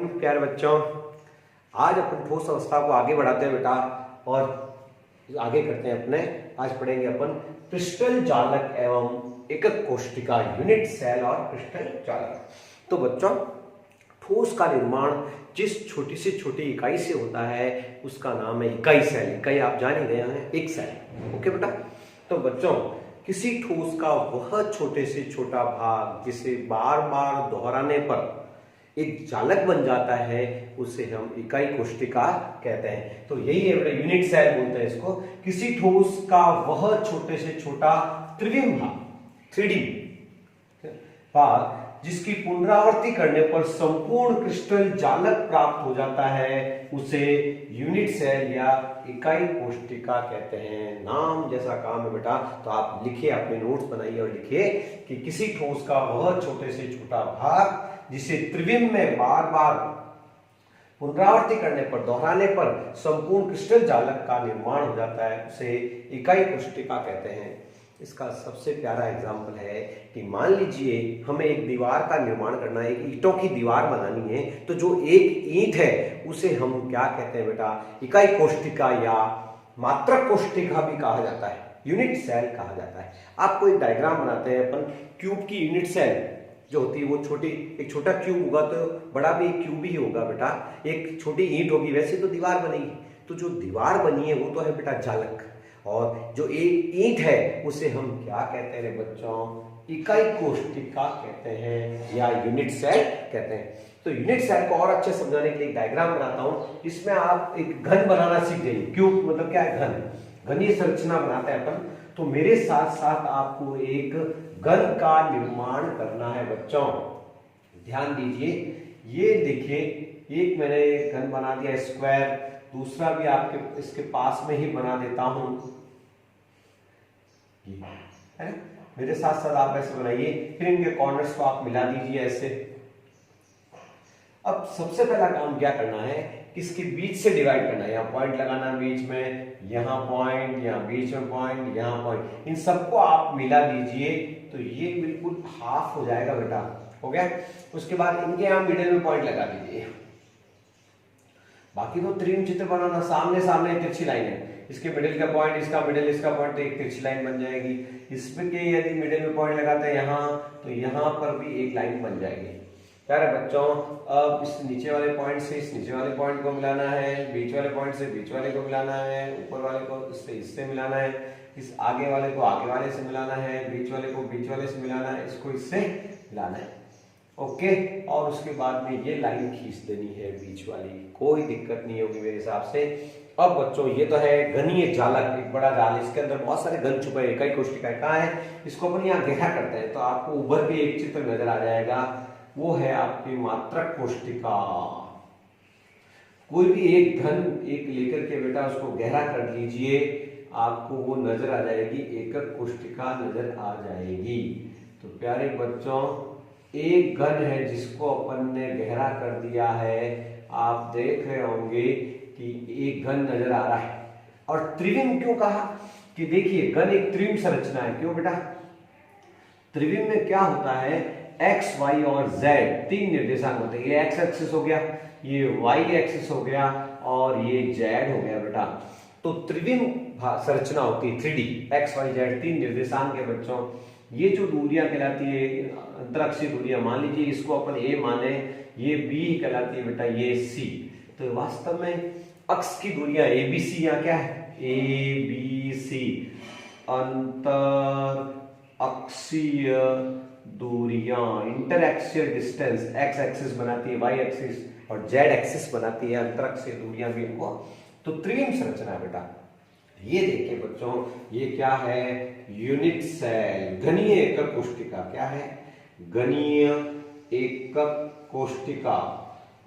प्यारे बच्चों, आज अपन ठोस अवस्था को आगे बढ़ाते हैं बेटा और आगे करते हैं अपने। आज पढ़ेंगे अपन क्रिस्टल जालक एवं एकक कोशिका, यूनिट सेल और क्रिस्टल जालक। तो बच्चों, ठोस का निर्माण जिस छोटी से छोटी इकाई से होता है उसका नाम है इकाई सेल। इकाई आप जान ही गए हैं, एक सेल। ओके बेटा। तो बच्चों, किसी ठोस का वह छोटे से छोटा भाग जिसे बार बार दोहराने पर एक जालक बन जाता है उसे हम इकाई कोशिका कहते हैं। तो यही है बेटा, यूनिट सेल बोलते हैं इसको। किसी ठोस का वह छोटे से छोटा त्रिविम भाग, 3D भाग जिसकी पुनरावृत्ति करने पर संपूर्ण क्रिस्टल जालक प्राप्त हो जाता है उसे यूनिट सेल या इकाई कोशिका कहते हैं। नाम जैसा काम है बेटा, तो आप लिखिए, अपने नोट्स बनाइए और लिखिए कि किसी ठोस का वह छोटे से छोटा भाग जिसे त्रिविम में बार बार पुनरावृत्ति करने पर, दोहराने पर संपूर्ण क्रिस्टल जालक का निर्माण हो जाता है उसे इकाई कोशिका कहते हैं। इसका सबसे प्यारा एग्जाम्पल है कि मान लीजिए हमें एक दीवार का निर्माण करना है, एक ईंटों की दीवार बनानी है, तो जो एक ईंट है उसे हम क्या कहते हैं बेटा, इकाई कोशिका या मात्रक कोशिका भी कहा जाता है, यूनिट सेल कहा जाता है। आपको एक डायग्राम बनाते हैं अपन। क्यूब की यूनिट सेल जो होती है वो छोटी, एक छोटा क्यूब होगा तो बड़ा भी एक क्यूब ही होगा बेटा। एक छोटी ईंट होगी, वैसे तो दीवार बनेगी, तो जो दीवार बनी है वो तो है बेटा जालक, और जो एक ईंट है उसे हम क्या कहते हैं बच्चों, इकाई कोशिका कहते हैं या यूनिट सेल कहते हैं। तो यूनिट सेल को और अच्छे समझाने के लिए एक डायग्राम बनाता हूं। इसमें आप एक घन बनाना सीख जाइए। क्यूब मतलब क्या है, घन, घनीय संरचना बनाते हैं अपन। तो मेरे साथ साथ आपको एक घन का निर्माण करना है बच्चों। ध्यान दीजिए, ये देखिए, एक मैंने घन बना दिया स्क्वायर, दूसरा भी आपके इसके पास में ही बना देता हूं। है मेरे साथ साथ आप ऐसे बनाइए, फिर इनके कॉर्नर्स को आप मिला दीजिए ऐसे। अब सबसे पहला काम क्या करना है, किसके बीच से डिवाइड करना है। यहाँ पॉइंट लगाना बीच में, यहाँ पॉइंट, यहाँ बीच में पॉइंट, यहाँ पॉइंट, इन सबको आप मिला दीजिए तो ये बिल्कुल हाफ हो जाएगा बेटा। हो गया। उसके बाद इनके यहाँ मिडिल में पॉइंट लगा दीजिए। बाकी तो त्रिम चित्र बनाना, सामने सामने तिरछी लाइन है, इसके मिडिल का पॉइंट, इसका मिडिल, इसका पॉइंट, तो एक तिरछी लाइन बन जाएगी। इसमें के यदि मिडिल में पॉइंट लगाते हैं यहाँ, तो यहाँ पर भी एक लाइन बन जाएगी। प्यारे बच्चों, अब इस नीचे वाले पॉइंट से इस नीचे वाले पॉइंट को मिलाना है, बीच वाले पॉइंट से बीच वाले को मिलाना है, ऊपर वाले को इससे मिलाना है, इस आगे वाले को आगे वाले से मिलाना है, बीच वाले को बीच वाले से मिलाना है, इसको इससे मिलाना है। ओके। और उसके बाद में ये लाइन खींच देनी है बीच वाली, कोई दिक्कत नहीं होगी मेरे हिसाब से। अब बच्चों, ये तो है घनीय जालक, एक बड़ा जाल, इसके अंदर बहुत सारे घन छुपे, इकाई कोशिका कहाँ है, इसको अपन यहाँ गहरा करते हैं तो आपको उभर के एक चित्र नजर आ जाएगा, वो है आपकी मात्रक कोशिका। कोई भी एक घन एक लेकर के बेटा उसको गहरा कर लीजिए, आपको वो नजर आ जाएगी, एकक कोशिका नजर आ जाएगी। तो प्यारे बच्चों, एक घन है जिसको अपन ने गहरा कर दिया है, आप देख रहे होंगे कि एक घन नजर आ रहा है। और त्रिविम क्यों कहा, कि देखिए घन एक त्रिविम संरचना है। क्यों बेटा, त्रिविम में क्या होता है, एक्स, वाई और जेड तीन निर्देशांक होते हैं। ये एक्स एक्सिस हो गया, ये वाई एक्सिस हो गया और ये जेड हो गया बेटा। तो त्रिविम संरचना होती है 3D, एक्स वाई जेड तीन निर्देशांक के बच्चों। ये जो दूरियां कहलाती है अंतरक्षीय दूरियां, मान लीजिए इसको अपन ए माने, ये बी कहलाती है बेटा, ये सी। तो वास्तव में अक्ष की दूरियां ए बी सी, यहाँ क्या है, ए बी सी, अंतर अक्षीय दूरियां, inter axial distance, x axis बनाती है वाई एक्सिस और जेड एक्सिस बनाती है अंतरक्षीय दूरियां भी इनको। तो त्रिविम संरचना है बेटा। ये देखिए बच्चों, ये क्या है, यूनिट सेल, घनीय एकक कोशिका। क्या है, घनीय एकक कोशिका।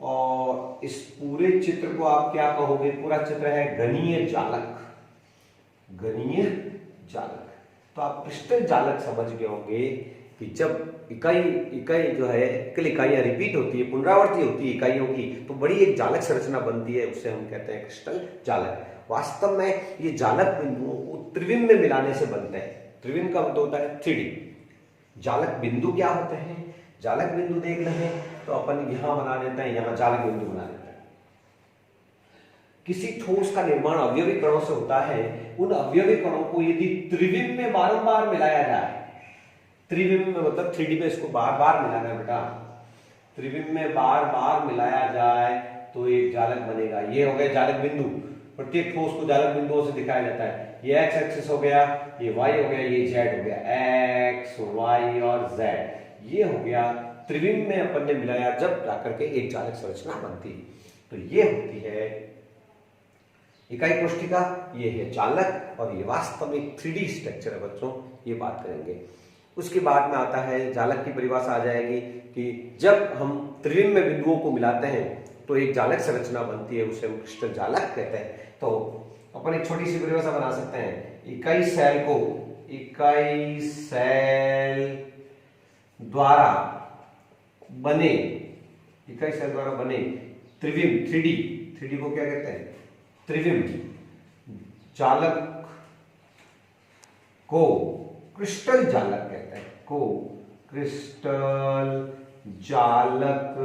और इस पूरे चित्र को आप क्या कहोगे, पूरा चित्र है घनीय जालक, घनीय जालक। तो आप क्रिस्टल जालक समझ गए होंगे कि जब इकाई जो है, एकल इकाइयां रिपीट होती है, पुनरावृत्ति होती है इकाइयों की, तो बड़ी एक जालक संरचना बनती है, उसे हम कहते हैं क्रिस्टल जालक। वास्तव में ये जालक बिंदु त्रिविम में मिलाने से बनते हैं। त्रिविम का मतलब होता है 3D। जालक बिंदु क्या होते हैं, जालक बिंदु देखना है तो अपन यहां बना देते हैं, यहां जालक बिंदु बना देते हैं। किसी ठोस का निर्माण अवयवी कणों से होता है, उन अवयवी कणों को यदि त्रिविम में बारंबार मिलाया जाए, त्रिविम में मतलब 3D में इसको बार बार मिलाना है बेटा, त्रिविम में बार बार मिलाया जाए तो एक जालक बनेगा। ये हो गया जालक बिंदु, प्रत्येक ठोस को जालक बिंदुओं से दिखाया जाता है। ये एक्स एक्सिस हो गया, ये वाई हो गया, ये जेड हो गया, एक्स वाई और जेड, ये हो गया त्रिविम में अपन ने मिलाया जब जाकर के एक जालक संरचना बनती। तो ये होती है इकाई कोष्ठिका, ये है जालक, और ये वास्तव में 3D स्ट्रक्चर है बच्चों, ये बात करेंगे। उसके बाद में आता है जालक की परिभाषा आ जाएगी कि जब हम त्रिविम में बिंदुओं को मिलाते हैं तो एक जालक संरचना बनती है, उसे हम क्रिस्टल जालक कहते हैं। तो अपन एक छोटी सी परिभाषा बना सकते हैं, इकाई सेल को इकाई सेल द्वारा बने, इकाई सेल द्वारा बने त्रिविम 3D को क्या कहते हैं, त्रिविम जालक को क्रिस्टल जालक कहते हैं, को क्रिस्टल जालक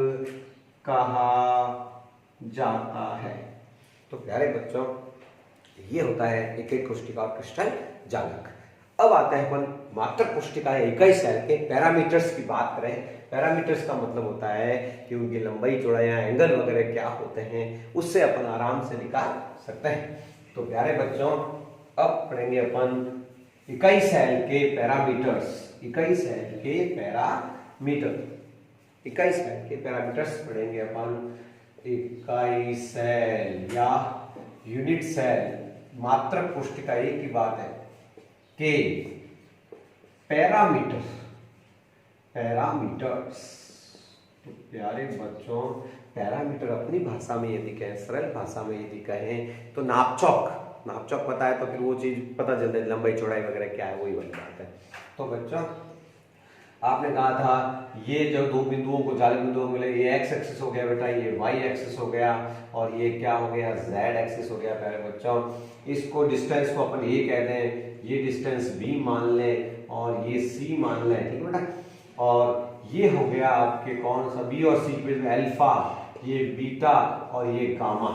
कहा जाता है। तो प्यारे बच्चों, ये होता है एक कोष्ठिका और क्रिस्टल जालक। अब आता है अपन मात्रक कोष्ठिका इकाई सेल के पैरामीटर्स की बात करें। पैरामीटर्स का मतलब होता है कि उनकी लंबाई चौड़ाई एंगल वगैरह क्या होते हैं, उससे अपन आराम से निकाल सकते हैं। तो प्यारे बच्चों, अब पढ़ेंगे अपन इकाई सेल के पैरामीटर्स, इकाई सेल के पैरामीटर, इकाई सेल के पैरामीटर्स पढ़ेंगे अपन। इकाई सेल या यूनिट सेल मात्रक कोष्ठिका एक की बात है के पैरामीटर, पैरामीटर्स। तो प्यारे बच्चों, पैरामीटर अपनी भाषा में यदि कहें, सरल भाषा में यदि कहें तो नापचौक, नापचौक पता है तो फिर वो चीज पता चलता है, लंबाई चौड़ाई वगैरह क्या है वही बन जाता है। तो बच्चों, आपने कहा था ये जो दो बिंदुओं को जालक बिंदुओं मिले, ये एक्स एक्सिस हो गया बेटा, ये वाई एक्सिस हो गया, और ये क्या हो गया, जेड एक्सिस हो गया। प्यारे बच्चों, इसको डिस्टेंस को अपन ए कह दें, ये डिस्टेंस बी मान लें और ये सी मान लें, ठीक है बेटा। और ये हो गया आपके कौन सा, बी और सी पे अल्फा, ये बीटा और ये गामा।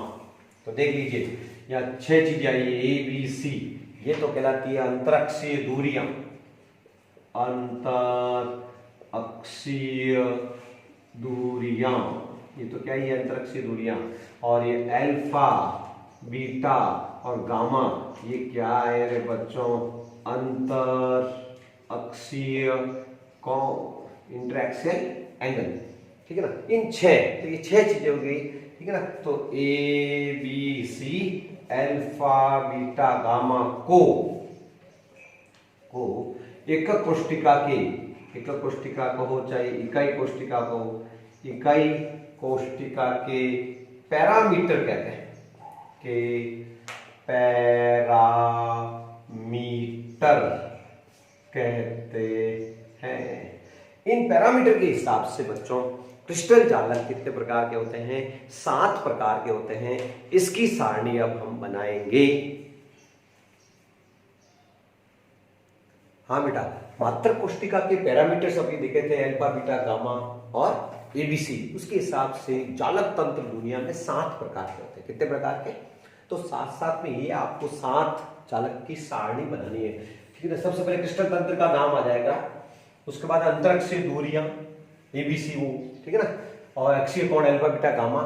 तो देख लीजिए यहाँ 6 चीजें आई, ए बी सी, ये तो कहलाती है अंतरक्षीय दूरियां, अंतर अक्षीय दूरियां, ये तो क्या ही है, अंतरक्षीय दूरियां। और ये अल्फा, बीटा और गामा, ये क्या है रे बच्चों, अंतर अक्षीय इंटरएक्सियल एंगल, ठीक है ना। इन 6, तो ये 6 चीजें हो गई, ठीक है ना। तो A B C alpha beta gamma को एक कोष्ठिका के, एक कोष्ठिका कहो चाहे इकाई कोष्ठिका कहो, इकाई कोष्ठिका के पैरामीटर कहते हैं, के पैरामीटर कहते हैं। इन पैरामीटर के हिसाब से बच्चों क्रिस्टल जालक कितने प्रकार के होते हैं, 7 प्रकार के होते हैं। इसकी सारणी अब हम बनाएंगे। हाँ बेटा, मात्रक कोष्ठिका के पैरामीटर्स अभी देखे थे, अल्फा बीटा गामा और एबीसी। उसके हिसाब से जालक तंत्र दुनिया में 7 प्रकार के होते हैं। कितने प्रकार के, तो साथ साथ में ये आपको 7 जालक की सारणी बनानी है, ठीक है ना। सबसे पहले क्रिस्टल तंत्र का नाम आ जाएगा, उसके बाद अंतरक्षीय दूरियां एबीसी वो, ठीक है ना, और अक्षीय कोण अल्फा बीटा गामा,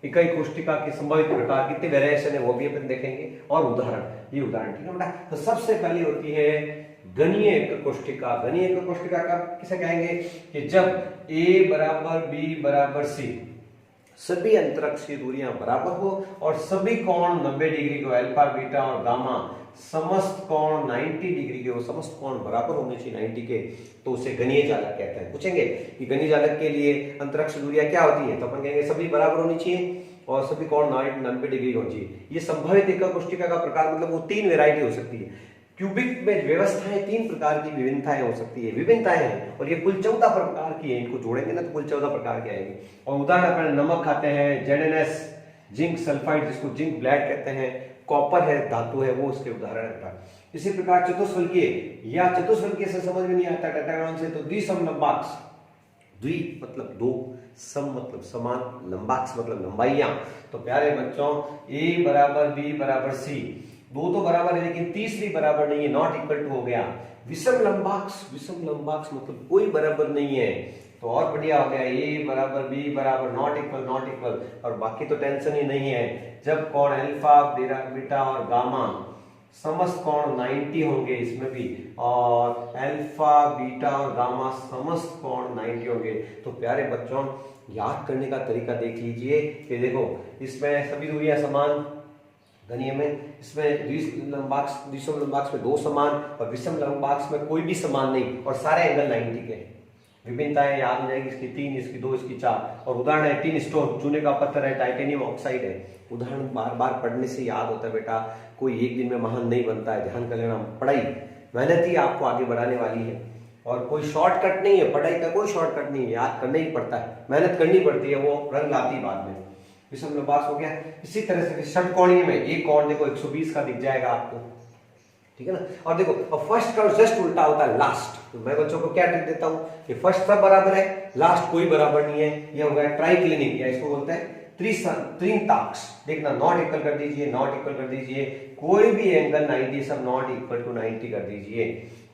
इकाई कोष्ठिका के संभावित प्रकार, कितने वेरिएशन है वो भी अपन देखेंगे, और उदाहरण, ये उदाहरण, ठीक है बेटा। तो सबसे पहले होती है गणीय एक कोष्ठिका। गणीय एक कोष्ठिका का किसे कहेंगे कि जब ए बराबर बी बराबर सी, सभी अंतरक्षीय दूरियां बराबर हो और सभी कोण 90 डिग्री को, अल्फा बीटा और गामा समस्त कोण 90 डिग्री के हो, समस्त कोण बराबर होने चाहिए 90 के, तो उसे गणीय जालक कहते हैं। पूछेंगे कि गणीय जालक के लिए अंतरक्षीय दूरियां क्या होती है, तो अपन कहेंगे सभी बराबर होनी चाहिए और सभी कोण 90 डिग्री होनी चाहिए। ये संभावित एक कोष्ठिका का प्रकार, मतलब वो 3 वेरायटी हो सकती है। क्यूबिक में व्यवस्थाएं 3 प्रकार की विभिन्नताएं हो सकती है, विभिन्नताएं हैं, और ये कुल 14 प्रकार की है। इनको जोड़ेंगे ना तो कुल 14 प्रकार की आएंगी। और उदाहरण अपन नमक खाते हैं, ZnS, जिंक सल्फाइड जिसको जिंक ब्लैड कहते हैं, कॉपर है, धातु है, वो उसके उदाहरण है। इसी प्रकार चतुष्फलकीय या चतुष्फलकीय से समझ में नहीं आता टेट्रागोन से, तो द्विसम लंबाक्ष, द्वि मतलब दो, सम मतलब समान, लंबाक्स मतलब लंबाइयां। तो प्यारे बच्चों ए बराबर बी बराबर सी, दो तो बराबर है लेकिन तीसरी बराबर नहीं है, नॉट इक्वल टू हो गया। विषम लंबाक्स मतलब कोई बराबर नहीं है, तो और बढ़िया हो गया। ए बराबर बी बराबर नॉट इक्वल, और बाकी तो टेंशन ही नहीं है। जब कोण अल्फा बीटा और गामा समस्त कोण 90 होंगे इसमें भी, और अल्फा बीटा और गामा समस्त कोण 90 होंगे। तो प्यारे बच्चों याद करने का तरीका देख लीजिए कि देखो इसमें सभी दूरियां समान गणीय में, इसमें विषम लंबाक्स में दो समान और विषम लंबाक्स में कोई भी समान नहीं, और सारे एंगल 90 के। विभिन्नताएं याद हो जाएगी, इसकी 3, इसकी 2, इसकी 4। और उदाहरण है टिन स्टोन, चूने का पत्थर है, टाइटेनियम ऑक्साइड है। उदाहरण बार बार पढ़ने से याद होता है बेटा, कोई एक दिन में महान नहीं बनता है। ध्यान कर लेना, पढ़ाई मेहनत ही आपको आगे बढ़ाने वाली है, और कोई शॉर्टकट नहीं है, पढ़ाई का कोई शॉर्टकट नहीं है, याद करना ही पड़ता है, मेहनत करनी पड़ती है, वो रंग लाती है बाद में। विषम लंबाक्स हो गया। इसी तरह से षटकोणीय में एक कोण देखो 120 का दिख जाएगा आपको, ठीक है ना। और देखो अब फर्स्ट का जस्ट उल्टा होता है लास्ट। तो मैं बच्चों को क्या ट्रिक देता हूं कि फर्स्ट सब बराबर है, लास्ट कोई बराबर नहीं है। यह हो गया ट्राइक्लिनिक, या इसको बोलते हैं त्रिताक्ष। देखना नॉट इक्वल कर दीजिए, नॉट इक्वल कर दीजिए, कोई भी एंगल 90 सब नॉट इक्वल टू 90 कर दीजिए।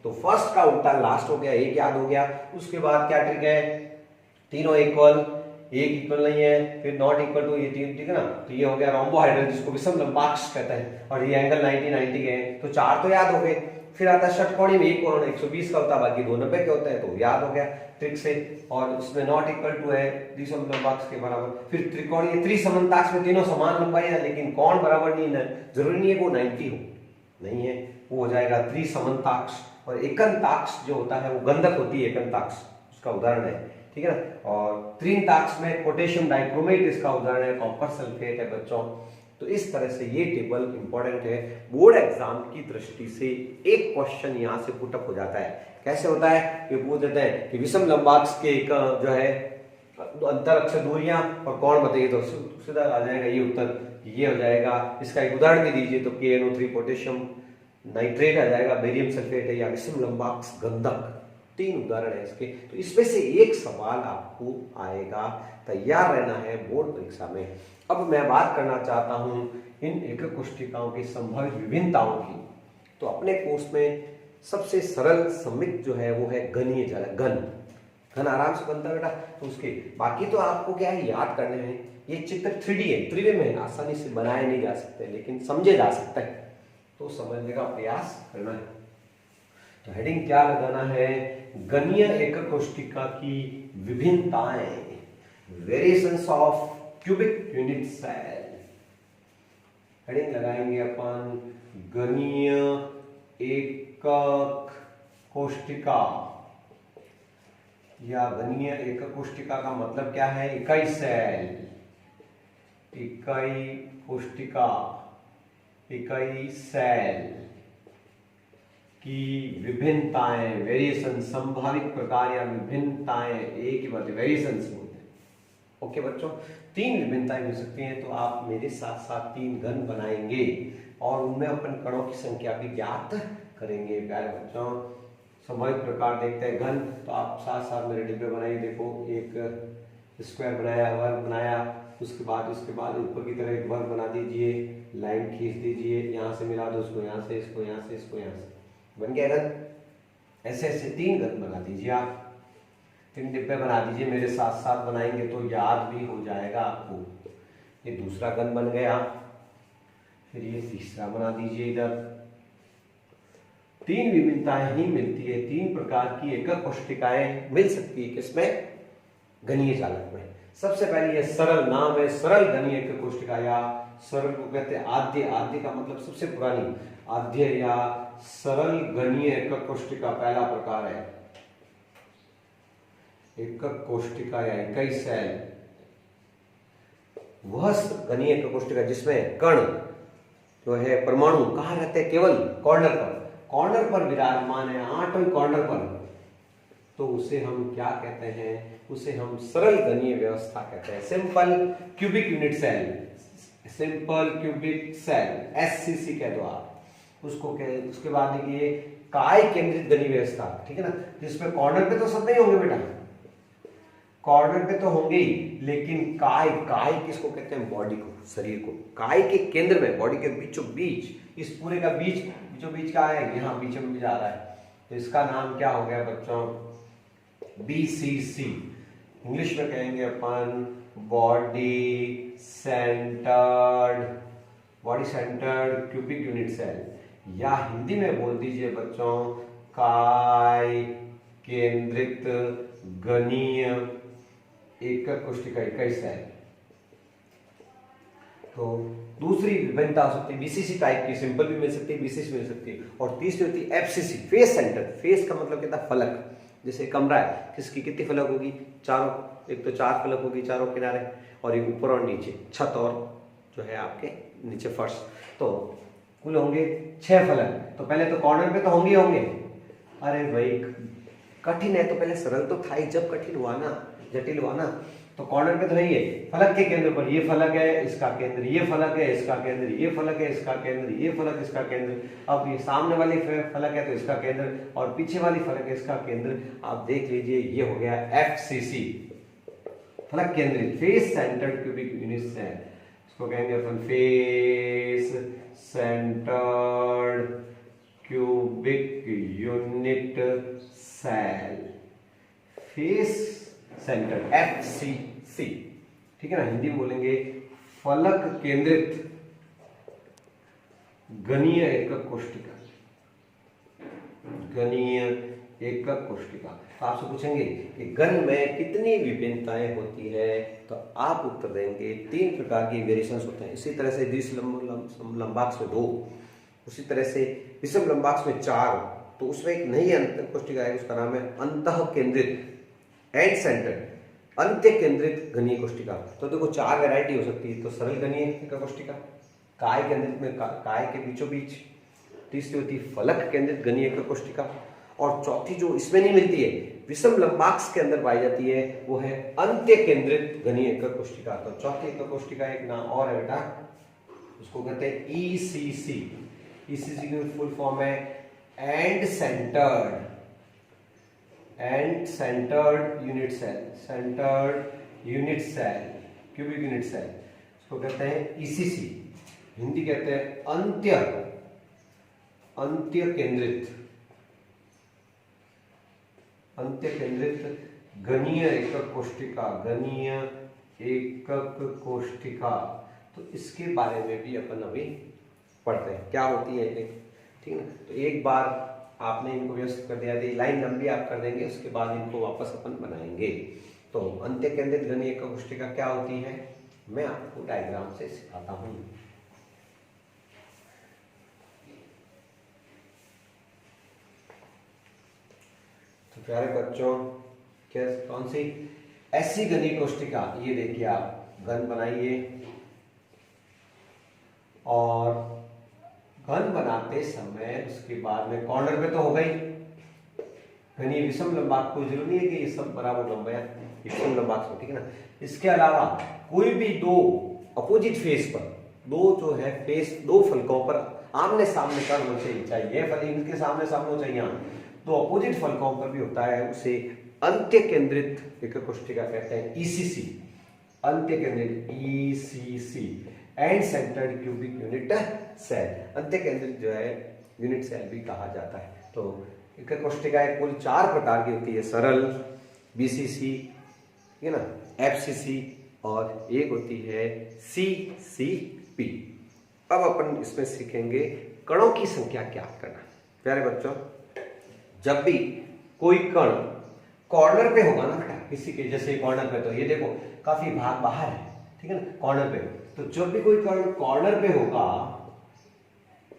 तो फर्स्ट का उल्टा लास्ट हो गया, एक याद हो गया। उसके बाद क्या ट्रिक है, तीनों इक्वल, एक इक्वल नहीं है, फिर नॉट इक्वल टू ये तीन, ठीक है ना। तो ये हो गया रोम्बोहाइड्रल, जिसको विषम लंबाक्स कहते हैं, और ये एंगल 90 के हैं, तो चार तो याद हो गए। फिर आता है षटकोणी में एक कोण 120 का होता है, बाकी 2 90 के होते हैं, तो याद हो गया ट्रिक से। और उसमें नॉट इक्वल टू है विषम लंबाक्स के बराबर। फिर त्रिकोणीय त्रिसमन्ताक्ष में तीनों समान लंबाई है, लेकिन कोण बराबर नहीं है, जरूरी नहीं है वो 90 हो, नहीं है, वो हो जाएगा त्रिसमन्ताक्ष। और एकंताक्ष जो होता है वो गंधक होती है, एकंताक्ष उसका उदाहरण है, ठीक है ना। और त्रिताक्ष में पोटेशियम डाइक्रोमेट इसका उदाहरण है, कॉपर सल्फेट है बच्चों। तो इस तरह से ये टेबल इंपॉर्टेंट है, बोर्ड एग्जाम की दृष्टि से एक क्वेश्चन यहां से पुटअप हो जाता है। कैसे होता है, ये पूछ देते हैं कि विषम लंबाक्स के एक जो है अंतर अक्षर दूरियां और कोण बताइए, तो सीधा आ जाएगा ये उत्तर, ये हो जाएगा। इसका एक उदाहरण भी दीजिए, तो KNO3 पोटेशियम नाइट्रेट आ जाएगा, बेरियम सल्फेट है, या विषम लंबाक्स गंधक। 3 उदाहरण है इसके। तो इसमें से एक सवाल आपको आएगा, तैयार रहना है बोर्ड परीक्षा में। अब मैं बात करना चाहता हूं इन एकक कोष्ठिकाओं की संभावित विभिन्नताओं की। तो अपने कोर्स में सबसे सरल सममित जो है वो है गणीय जालक, घन आराम से बनता है बेटा। तो उसके बाकी तो आपको क्या है, याद करने हैं। ये चित्र 3D है, त्रिवे में आसानी से बनाए नहीं जा सकते, लेकिन समझे जा सकते हैं, तो समझने का प्रयास करना है। तो हेडिंग क्या लगाना है, गणीय एकक कोष्ठिका की विभिन्नताएं, variations of cubic unit cell. Heading लगाएंगे अपन गणीय एकक कोष्ठिका, या गणीय एकक कोष्ठिका का मतलब क्या है, इकाई सेल, इकाई कोष्ठिका, इकाई सेल की विभिन्नताएं, वेरिएशन, संभावित प्रकार या विभिन्नताएं, एक ही बात है, वेरिएशंस बोलते हैं। ओके बच्चों, 3 विभिन्नताएं हो सकती हैं। तो आप मेरे साथ साथ 3 घन बनाएंगे और उनमें अपन कणों की संख्या भी ज्ञात करेंगे। प्यारे बच्चों, संभावित प्रकार देखते हैं घन, तो आप साथ साथ मेरे डिब्बे बनाइए। देखो एक स्क्वायर बनाया, वर्ग बनाया, उसके बाद ऊपर की तरफ एक वर्ग बना दीजिए, लाइन खींच दीजिए, यहाँ से मिला दो उसको, यहाँ से इसको, यहाँ से इसको, यहाँ से, बन गया घन। ऐसे ऐसे 3 घन बना दीजिए आप, 3 डिब्बे बना दीजिए, मेरे साथ साथ बनाएंगे तो याद भी हो जाएगा आपको। ये दूसरा घन बन गया, फिर ये तीसरा बना दीजिए इधर। 3 विभिन्नताएं ही मिलती है, 3 प्रकार की एकक कोष्ठिकाएं मिल सकती है किसमें, गणीय जालक में। सबसे पहले ये सरल नाम है, सरल गणीय एकक कोष्ठिका, या सरल को कहते हैं आद्य। आद्य का मतलब सबसे पुरानी, आद्य या सरल गणीय एकक कोष्ठिका पहला प्रकार है। एकक कोष्ठिका या इकाई सेल वह गणीय एकक कोष्ठिका जिसमें कण जो है, परमाणु कहाँ रहते हैं, केवल कॉर्नर पर विराजमान है, 8वें कॉर्नर पर। तो उसे हम क्या कहते हैं, उसे हम सरल गणीय व्यवस्था कहते हैं, simple cubic unit cell, simple cubic cell, SCC कह दो आप उसको। उसके बाद देखिए काय केंद्रित गणीय व्यवस्था, ठीक है ना, जिसमें कॉर्नर पे तो सब नहीं होंगे बेटा, कॉर्नर पे तो होंगे ही, लेकिन काय, काय किसको कहते हैं? बॉडी को, शरीर को। काय के केंद्र में, बॉडी के बीचों बीच, इस पूरे का बीचों बीच का है, यहाँ बीचों बीच आ रहा है, तो इसका नाम क्या हो गया बच्चों? BCC। इंग्लिश में कहेंगे अपन body centred cubic unit cell, या हिंदी में बोल दीजिए बच्चों काय केंद्रित गणीय एकक कोशिका इकाई सेल। तो दूसरी विभिन्नता हो सकती है BCC टाइप की, सिंपल भी मिल सकती है, BCC मिल सकती है। और तीसरी होती है FCC, फेस सेंटर। फेस का मतलब कहता है फलक। जैसे कमरा है, किसकी कितनी फलक होगी? चारों, एक तो 4 फलक होगी चारों किनारे, और एक ऊपर और नीचे, छत और जो है आपके नीचे फर्श, तो कुल होंगे 6 फलक। तो पहले तो कॉर्नर पे तो होंगे होंगे। अरे भाई कठिन है तो पहले सरल तो था ही, जब कठिन हुआ ना, जटिल हुआ ना, तो कॉर्नर पे तो नहीं है। फलक के केंद्र पर ये फलक है, इसका केंद्र ये फलक है, इसका केंद्र ये फलक है, इसका केंद्र ये फलक, इसका केंद्र। अब ये सामने वाली फलक है तो इसका केंद्र, और पीछे वाली फलक है इसका केंद्र। आप देख लीजिए ये हो गया FCC, फलक केंद्रित, face centred cubic unit cell. इसको कहेंगे अपन face centred cubic unit cell, face centre FCC, ठीक है ना। हिंदी में बोलेंगे फलक केंद्रित गणीय एकक कोशिका, गणीय एकक कोशिका। तो आपसे पूछेंगे कि गण में कितनी विभिन्नताएं होती है, तो आप उत्तर देंगे 3 प्रकार की वेरिएशंस होते हैं। इसी तरह से द्विसम लंबाक्ष में 2, उसी तरह से विषम लंबाक्ष में 4, तो उसमें एक नई अंत कोशिका है, उसका नाम है अंतः केंद्रित, एंड सेंटर्ड, अंत्य केंद्रित गणीय कोशिका। तो देखो 4 वैरायटी हो सकती है। तो सरल गणीय एकक कोशिका, काय केंद्रित में काय के बीचों बीच, तीसरी होती है फलक केंद्रित गणीय एकक कोशिका, और चौथी जो इसमें नहीं मिलती है, विषम लंबाक्ष के अंदर पाई जाती है, वो है अंत्य केंद्रित गणीय एकक कोशिका। तो चौथी एकक कोशिका एक नाम और है बेटा, उसको कहते हैं ECC। ECC की फुल फॉर्म है end centred unit cell, centred unit cell, cubic unit cell, इसको कहते हैं ECC। हिंदी कहते हैं अंत्य केंद्रित गणीय एकक कोशिका, गणीय एकक कोशिका। तो इसके बारे में भी अपन अभी पढ़ते हैं, क्या होती है, ठीक है ना। तो एक बार आपने इनको व्यवस्थित कर दिया, लाइन लंबी आप कर देंगे, उसके बाद इनको वापस अपन बनाएंगे। तो अंत्य केंद्रित गणीय एकक कोशिका क्या होती है, मैं आपको डायग्राम से सिखाता हूं। तो प्यारे बच्चों, कौन सी ऐसी गणीय कोशिका, ये देखिए आप घन बनाइए, और घन बनाते समय उसके बाद में कॉर्नर पे तो हो गई घनी विषम लंबाक्ष, को जरूरी नहीं है कि ये सब बराबर लंबा है विषम लंबाक्ष में, ठीक है ना। इसके अलावा कोई भी 2 अपोजिट फेस पर, 2 जो है फेस, 2 फलकों पर आमने सामने कर्व होना चाहिए, फल इनके सामने सामने चाहिए, 2 अपोजिट फलकों पर भी होता है, उसे अंत्य केंद्रित एकक कोशिका कहते हैं ECC, अंत्य केंद्रित ECC, end centred cubic unit cell, अंत्य केंद्रित जो है यूनिट सेल भी कहा जाता है। तो एकक कोशिकाएं कुल 4 प्रकार की होती है, सरल, BCC, ठीक है ना, FCC, और एक होती है CCP। अब अपन इसमें सीखेंगे कणों की संख्या ज्ञात करना। प्यारे बच्चों, जब भी कोई कण कॉर्नर पे होगा ना बेटा, किसी के जैसे कॉर्नर पे, तो ये देखो काफी भाग बाहर है, ठीक है ना, कॉर्नर पे, तो जब भी कोई कण कॉर्नर पे होगा,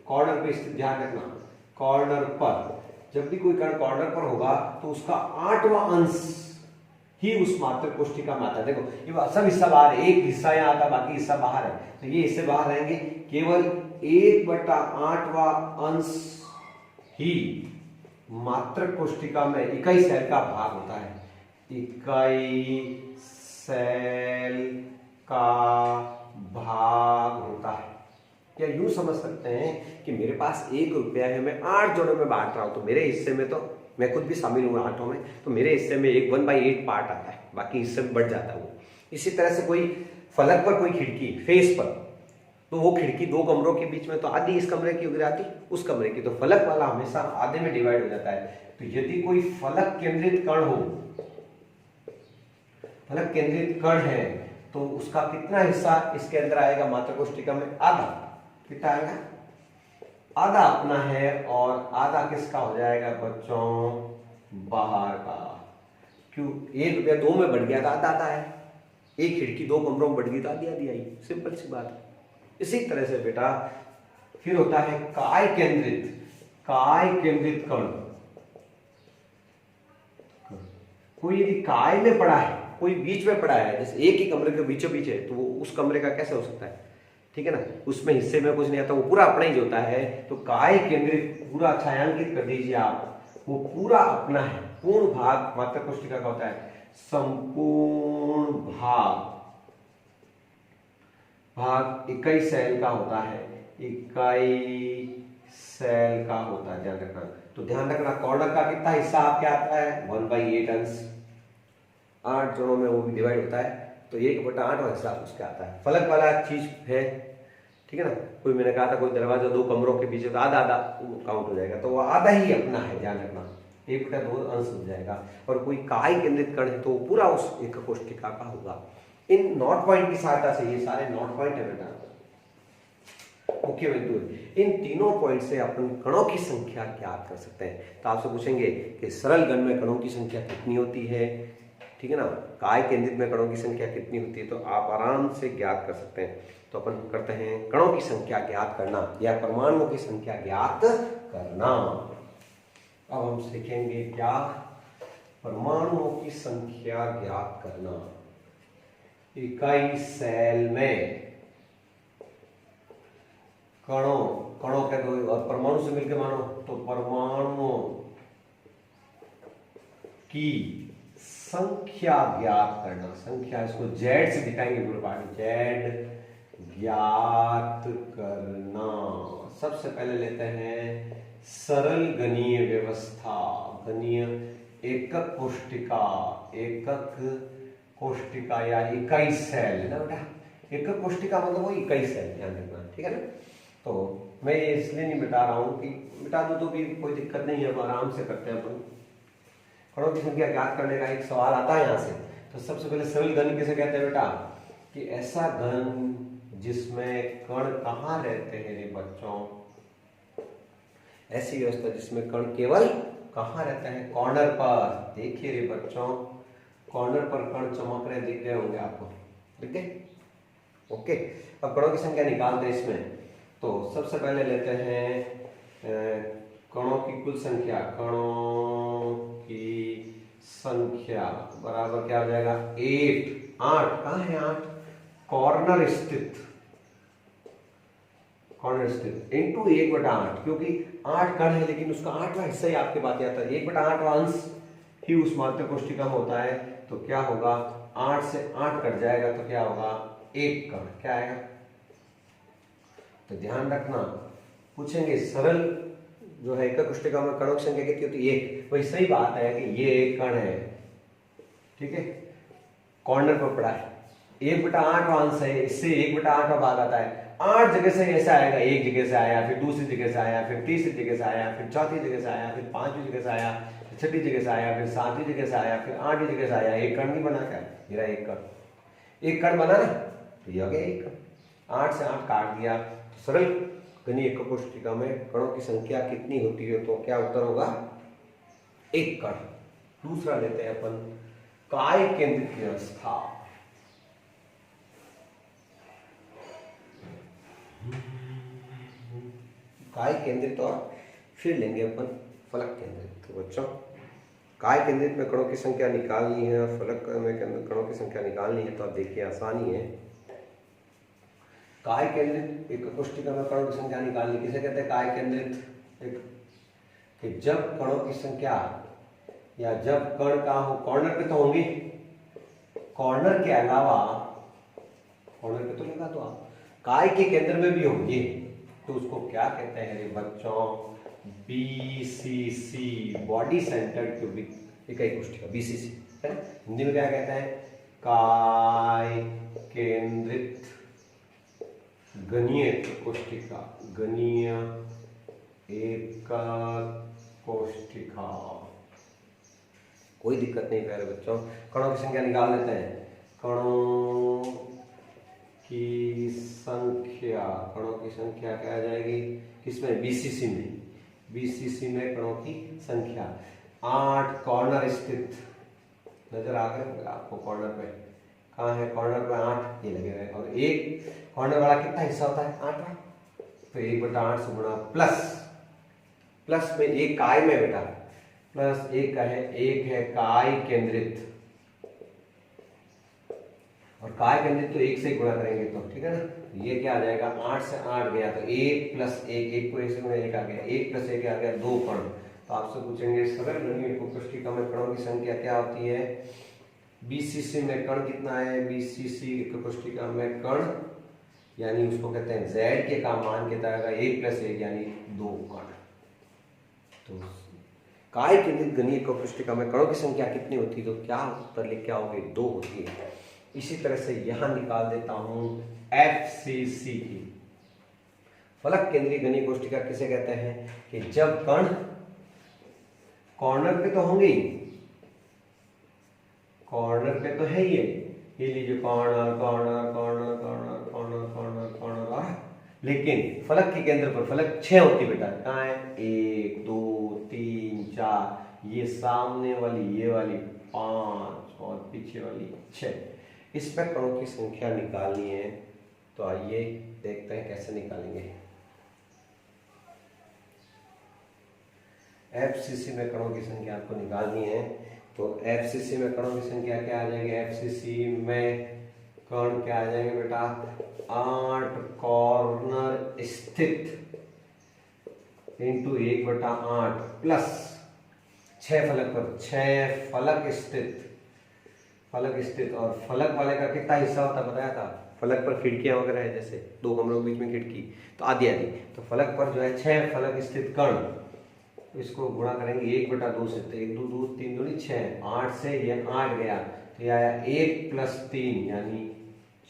कॉर्नर पे स्थित, ध्यान रखना, कॉर्नर पर जब भी कोई कण कॉर्नर पर होगा तो उसका 8वां अंश ही उस मात्र कोशिका में आता है। देखो ये सब हिस्सा बाहर है, एक हिस्सा यहाँ आता, बाकी हिस्सा बाहर है, तो ये हिस्से बाहर रहेंगे, केवल 1/8वां अंश ही मात्र कोशिका में इकाई सेल का भाग होता है, इकाई सेल का भाग होता है। या यूं समझ सकते हैं कि मेरे पास 1 रुपया है, मैं 8 जोड़ों में बांट रहा हूं, तो मेरे हिस्से में तो मैं खुद भी शामिल हूँ आठों में, तो मेरे हिस्से में एक 1/8 पार्ट आता है, बाकी हिस्से में बढ़ जाता है वो। इसी तरह से कोई फलक पर कोई खिड़की फेस पर, तो वो खिड़की दो कमरों के बीच में, तो आधी इस कमरे की उधर आधी उस कमरे की, तो फलक वाला हमेशा आधे में डिवाइड हो जाता है। तो यदि कोई फलक केंद्रित कण हो, फलक केंद्रित कण है, तो उसका कितना हिस्सा इसके अंदर आएगा मात्र कोष्ठिका में? आधा। कितना आएगा? आधा अपना है और आधा किसका हो जाएगा बच्चों? बाहर का। क्यों? 1 रुपया 2 में बढ़ गया था, आधा आधा है। एक खिड़की 2 कमरों में बढ़ गई तो आधी आधी आई, सिंपल सी बात है। इसी तरह से बेटा फिर होता है काय केंद्रित कण। कोई यदि काय में पड़ा है, कोई बीच में पड़ा है, जैसे एक ही कमरे के बीचों बीच है, तो वो उस कमरे का कैसे हो सकता है? ठीक है ना, उसमें हिस्से में कुछ नहीं आता, वो पूरा अपना ही होता है। तो काय केंद्रित पूरा छायांकित कर दीजिए आप, वो पूरा अपना है। पूर्ण भाग मात्र कोष्ठिका का होता है, संपूर्ण भाग इकाई सेल का होता है, इकाई सेल का होता है, ध्यान रखना। तो ध्यान रखना कॉर्नर का कितना हिस्सा आपके आता है? 1/8 अंश, 8 जोड़ों में वो भी डिवाइड होता है, तो 1/8 हिस्सा उसका आता है। फलक वाला चीज है, ठीक है ना। कोई मैंने कहा था कोई दरवाजा 2 कमरों के पीछे, तो आधा आधा काउंट हो जाएगा, तो वो आधा ही अपना है, ध्यान रखना। 1/2 अंश हो जाएगा। और कोई काय केंद्रित कण है तो वो पूरा उस एक कोष्ठिका का होगा। इन नॉट पॉइंट की सहायता से, ये सारे नॉट पॉइंट है बेटा, मुख्य बिंदु, इन तीनों पॉइंट से अपन कणों की संख्या ज्ञात कर सकते हैं। तो आपसे पूछेंगे कि सरल घन में कणों की संख्या कितनी होती है, ठीक है ना, काय केंद्रित में कणों की संख्या कितनी होती है, तो आप आराम से ज्ञात कर सकते हैं। तो अपन करते हैं कणों की संख्या ज्ञात करना या परमाणुओं की संख्या ज्ञात करना। अब हम सीखेंगे क्या? परमाणुओं की संख्या ज्ञात करना। इकाई सेल में कणों के दो और परमाणु से मिलकर मानो, तो परमाणुओं की संख्या ज्ञात करना। संख्या, इसको जेड से दिखाएंगे पूरे पाठ, जेड ज्ञात करना। सबसे पहले लेते हैं सरल गणीय व्यवस्था, गणीय एकक कोष्ठिका या इकाई सेल है ना बेटा। एकक कोष्ठिका मतलब वो इकाई सेल, ध्यान रखना, ठीक है ना। तो मैं ये इसलिए नहीं बता रहा हूं कि बता दूं तो भी कोई दिक्कत नहीं है, आराम से करते हैं अपन। कणों की संख्या ज्ञात करने का एक सवाल आता है यहाँ से। तो सबसे पहले सरल घन किसे कहते हैं बेटा? कि ऐसा घन जिसमें कण कहाँ रहते हैं रे बच्चों? ऐसी व्यवस्था जिसमें कण केवल कहाँ रहते हैं? कॉर्नर पर। देखिए रे बच्चों, कॉर्नर पर कण चमक रहे दिख रहे होंगे आपको, ठीक है? ओके, अब कणों की संख्या निकालते हैं इसमें। तो सबसे पहले लेते हैं कणों की कुल संख्या। कणों की संख्या बराबर क्या हो जाएगा? 8 कहाँ है? 8 कॉर्नर स्थित इंटू 1/8, क्योंकि 8 कण है लेकिन उसका 8वां हिस्सा ही आपके पास आता है। 1/8 अंश ही उस मात्र कोष्ठिका में होता है। तो क्या होगा? 8 से 8 कट जाएगा तो क्या होगा? 1 कण। क्या आएगा? तो ध्यान रखना, पूछेंगे सरल जो है एकक कोष्ठिका में कणों की संख्या कितनी होती है? 1। वही सही बात है कि ये एक कण है, ठीक है, कॉर्नर पर पड़ा है, 1/8 अंश है, इससे 1/8 भाग आता है। 8 जगह से ऐसा आएगा, एक जगह से आया, फिर दूसरी जगह से आया, फिर तीसरी जगह से आया, फिर चौथी जगह से आया, फिर 5वीं जगह से आया, फिर 6ठी जगह से आया, फिर 7वीं जगह से आया, फिर 8वीं जगह से आया। एक कण नहीं बना क्या? मेरा एक कण बना ना, तो ये हो गया एक कण। 8 से 8 काट दिया। सरल घनीय एकक कोष्ठिका में कणों की संख्या कितनी होती है? तो क्या उत्तर होगा? 1 कण। दूसरा लेते हैं अपन काय केंद्रित व्यवस्था। काय केंद्रित और फिर लेंगे अपन फलक केंद्रित। तो बच्चों, काय केंद्रित में कणों की संख्या निकालनी है और फलक में कणों की संख्या निकालनी है। तो आप देखिए, आसानी है। काय केंद्रित एकक कोष्ठिका में कणों की संख्या निकालनी किसे कहते हैं? काय केंद्रित एक, कि जब कणों की संख्या या जब कण कहाँ हो? कॉर्नर पे तो होंगी, कॉर्नर के अलावा, कॉर्नर पे तो लगा दो आप, काय के केंद्र में भी होंगी, तो उसको क्या कहते हैं रे बच्चों? BCC बॉडी सेंटर्ड क्यूबिक इकाई कोष्ठिका BCC है ना। हिंदी में क्या कहते हैं? काय केंद्रित गणीय कोष्ठिका, गणीय एक कोष्ठिका। कोई दिक्कत नहीं प्यारे बच्चों, कणों की संख्या निकाल लेते हैं। कणों की संख्या, कणों की संख्या क्या आ जाएगी किसमें? BCC में। BCC में कणों की संख्या 8 कॉर्नर स्थित नजर आ गए आपको? कॉर्नर पे कहाँ है? कॉर्नर पे 8 ये लगे हुए, और एक कॉर्नर वाला कितना हिस्सा होता है? 8 का। तो 1/8 से गुणा प्लस में एक काय में बेटा, प्लस एक है काय केंद्रित, और काय केंद्रित तो 1 से गुणा करेंगे तो ठीक है ना। ये क्या आ जाएगा? 8 से 8 गया तो 1 + 1, 1 को 1 से गुणा 1 आ गया, 1 + 1 आ गया 2 कण। तो आपसे पूछेंगे सरल गणीय कोष्ठिका में कणों की संख्या क्या होती है? BCC में कण कितना है? BCC कोष्ठिका में कण यानी उसको कहते हैं Z के का मान कितना आएगा? 1 + 1 यानी 2 कण। तो काय केंद्रित गणीय कोष्ठिका में कणों की संख्या कितनी होती है? तो क्या उत्तर लिख के आओगे? 2 होती है। इसी तरह से यहां निकाल देता हूं FCC की, फलक केंद्रीय गणीय कोष्ठिका किसे कहते हैं? कि जब कण कॉर्नर पे तो होंगे ही, कॉर्नर पे तो है ही है, ये लीजिए corner corner corner corner corner corner corner, और लेकिन फलक के केंद्र पर फलक 6 होती बेटा। कहाँ है? 1 2 3 4, ये सामने वाली, ये वाली 5 और पीछे वाली 6। इसमें कणों की संख्या निकालनी है, तो आइए देखते हैं कैसे निकालेंगे। FCC में कणों की संख्या आपको निकालनी है, तो FCC में कणों की संख्या क्या आ जाएगी? FCC में कण क्या आ जाएंगे बेटा? 8 कॉर्नर स्थित इंटू 1/8 प्लस 6 फलक पर, 6 फलक स्थित, और फलक वाले का कितना हिस्सा होता है बताया था? फलक पर खिड़कियां वगैरह है, जैसे 2 कमरों के बीच में खिड़की, तो आधी, तो फलक पर जो है 6 फलक स्थित कण, इसको गुणा करेंगे 1/2 से, तो 1 2 2 3 दूनी 6, 8 से ये 8 गया, तो ये आया 1 + 3 यानी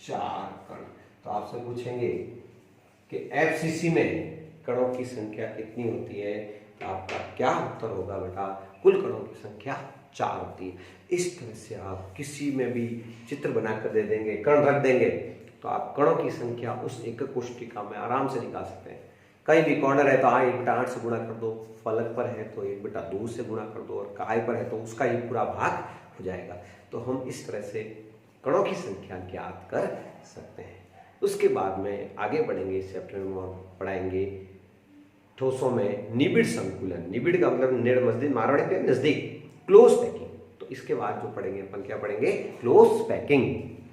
4 कण। तो आपसे पूछेंगे कि FCC में कणों की संख्या कितनी होती है? तो आपका क्या उत्तर होगा बेटा? कुल कणों की संख्या 4 होती है। इस तरह से आप किसी में भी चित्र बनाकर दे देंगे, कण रख देंगे, तो आप कणों की संख्या उस एक कोष्ठिका में आराम से निकाल सकते हैं। कहीं भी कॉर्नर है तो 1/8 से गुणा कर दो, फलक पर है तो 1/2 से गुणा कर दो, और काय पर है तो उसका ही पूरा भाग हो जाएगा। तो हम इस तरह से कणों की संख्या ज्ञात कर सकते हैं। उसके बाद में आगे बढ़ेंगे, इस चैप्टर में हम पढ़ाएंगे ठोसों में निबिड़ संकुलन। निबिड़ का मतलब मस्जिद मारवाड़ी के नजदीक, क्लोज पैकिंग। तो इसके बाद जो पढ़ेंगे अपन क्या पढ़ेंगे? Close packing.